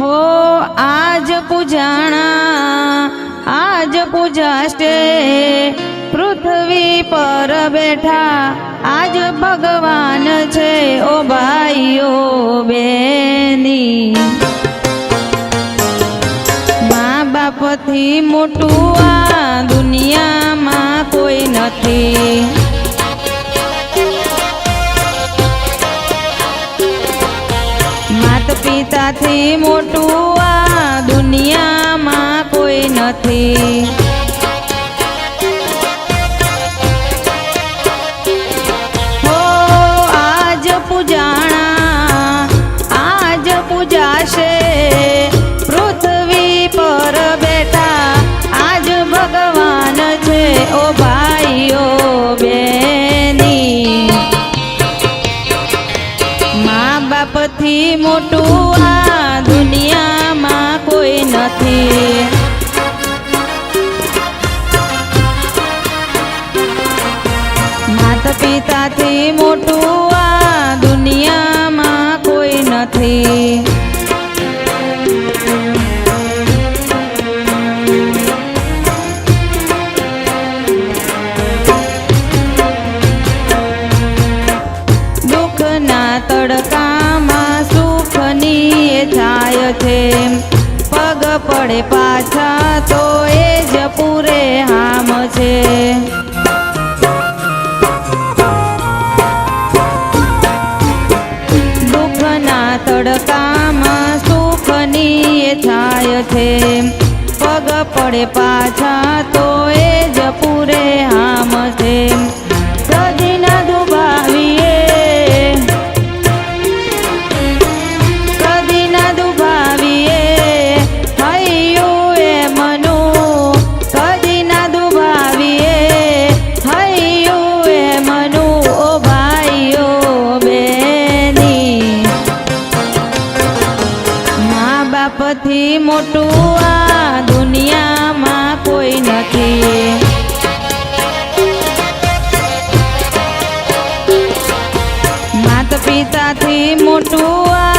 हो आज पूजाणा आज पूजाष्टे पृथ्वी पर बैठा आज भगवान छे ओ भाईओ बेनी माँ बाप थी मोटू आ दुनिया में कोई नथी माता पिता थी मोटू आ दुनिया में कोई नथी हो आज पूजाणा आज पूजाशे पृथ्वी पर बैठा आज भगवान छे ओ भाईओ बेनी माँ बाप थी मोटू आ दुनिया में कोई नथी माता पिता थी मोटू आ दुनिया में कोई नथी दुखना तड़का में सुखनी छाय छे पग पड़े पाछा तो एज पूरे हाम छे दुखना तड़का में सुखनी छाय छे पग पड़े पाछा तो एज पूरे हाम छे कदी न दुभावीए कदी न दुभावीए हयू ए मनु कदी न दुभावीए हयू ए मनु ओ भाईओ बेनी माँ बाप थी मोटू आ दुनिया में कोई नथी माता पिता थी मोटू आ